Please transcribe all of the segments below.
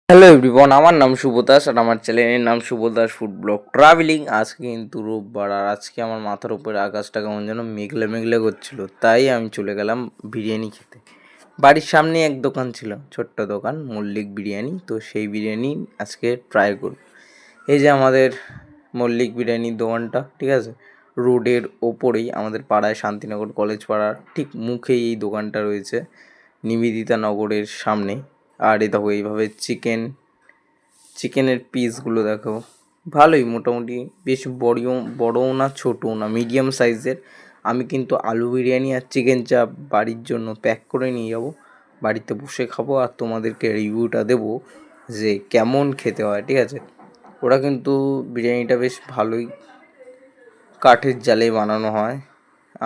Hello everyone, আমার নাম শুভ দাস আর আমার চ্যানেলের নাম শুভ দাস ফুড ব্লগ ট্রাভেলিং। আজকে কিন্তু রোববার আর আজকে আমার মাথার উপরে আকাশটা কেমন যেন মেঘলে মেঘলে করছিল, তাই আমি চলে গেলাম বিরিয়ানি খেতে। বাড়ির সামনে এক দোকান ছিল, ছোট্ট দোকান, মল্লিক বিরিয়ানি। তো সেই বিরিয়ানি আজকে ট্রাই করব। এই যে আমাদের মল্লিক বিরিয়ানির দোকানটা, ঠিক আছে, রোডের ওপরেই আমাদের পাড়ায়, শান্তিনগর কলেজ পাড়ার ঠিক মুখেই এই দোকানটা রয়েছে, নিবেদিতা নগরের সামনে। আর এই দেখো এইভাবে চিকেনের পিসগুলো দেখো, ভালোই মোটামুটি, বেশ বড়ও না ছোটও না, মিডিয়াম সাইজের। আমি কিন্তু আলু বিরিয়ানি আর চিকেন চাপ বাড়ির জন্য প্যাক করে নিয়ে যাব, বাড়িতে বসে খাবো আর তোমাদেরকে রিভিউটা দেবো যে কেমন খেতে হয়, ঠিক আছে। ওরা কিন্তু বিরিয়ানিটা বেশ ভালোই কাঠের জালে বানানো হয়,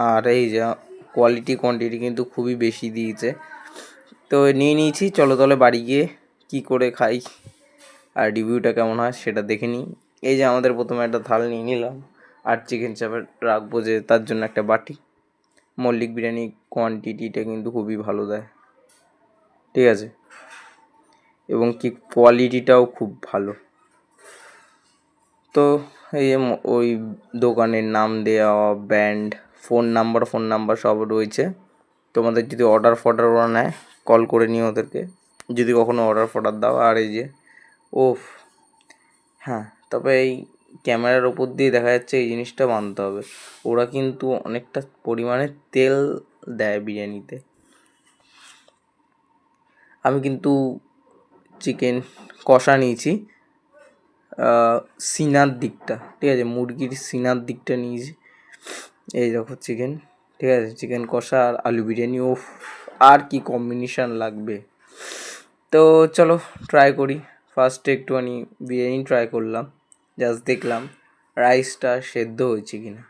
আর এই যা কোয়ান্টিটি কিন্তু খুবই বেশি দিয়েছে। তো নিয়ে নিয়েছি, চলো তাহলে বাড়ি গিয়ে কী করে খাই আর রিভিউটা কেমন হয় সেটা দেখে নিই। এই যে আমাদের প্রথমে একটা থাল নিয়ে নিলাম, আর চিকেন চাপের রাখবো যে তার জন্য একটা বাটি। মল্লিক বিরিয়ানি কোয়ান্টিটিটা কিন্তু খুবই ভালো দেয়, ঠিক আছে, এবং কি কোয়ালিটিটাও খুব ভালো। তো এই যে ওই দোকানের নাম দেওয়া, ব্র্যান্ড, ফোন নাম্বার সব রয়েছে। তোমাদের যদি অর্ডার ওরা নেয়, কল করে নিও ওদেরকে যদি কখনো অর্ডার দাও। আর এই যে ওফ, হ্যাঁ, তবে এই ক্যামেরার ওপর দিয়ে দেখা যাচ্ছে এই জিনিসটা মানতে হবে, ওরা কিন্তু অনেকটা পরিমাণে তেল দেয় বিরিয়ানিতে। আমি কিন্তু চিকেন কষা নিয়েছি, সিনার দিকটা, ঠিক আছে, মুরগির সিনার দিকটা নিয়েছি। এই দেখো চিকেন, ঠিক আছে, চিকেন কষা আর আলু বিরিয়ানি, ওফ, আর কি কম্বিনেশান লাগবে। তো চলো ট্রাই করি। ফার্স্টে একটুখানি বিরিয়ানি ট্রাই করলাম, জাস্ট দেখলাম রাইসটা সেদ্ধ হয়েছে কি না।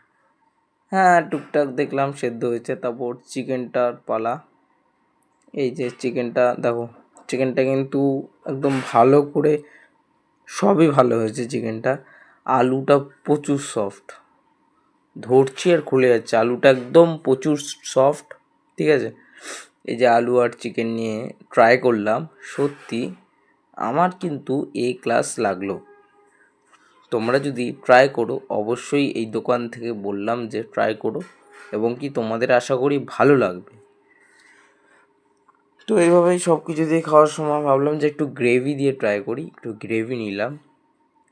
হ্যাঁ, টুকটাক দেখলাম সেদ্ধ হয়েছে। তারপর চিকেনটার পালা। এই যে চিকেনটা দেখো, চিকেনটা কিন্তু একদম ভালো করে, সবই ভালো হয়েছে চিকেনটা। আলুটা প্রচুর সফট, ধরছি আর খুলে যাচ্ছে, আলুটা একদম প্রচুর সফট, ঠিক আছে। এই যে আলু আর চিকেন নিয়ে ট্রাই করলাম, সত্যি আমার কিন্তু ক্লাস লাগলো। তোমরা যদি ট্রাই করো, অবশ্যই এই দোকান থেকে বললাম যে ট্রাই করো, এবং কি তোমাদের আশা করি ভালো লাগবে। তো এইভাবেই সব কিছু দিয়ে খাওয়ার সময় ভাবলাম যে একটু গ্রেভি দিয়ে ট্রাই করি। একটু গ্রেভি নিলাম,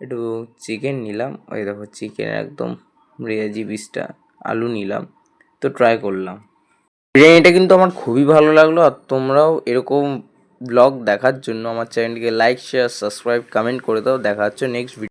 একটু চিকেন নিলাম, ওই দেখো চিকেন একদম রেয়াজি পিসটা, আলু নিলাম, তো ট্রাই করলাম। বিরিয়ানিটা কিন্তু আমার খুবই ভালো লাগলো। আর তোমরাও এরকম ব্লগ দেখার জন্য আমার চ্যানেলটিকে লাইক, শেয়ার, সাবস্ক্রাইব, কমেন্ট করে দাও। দেখা হচ্ছে নেক্সট ভিডিও।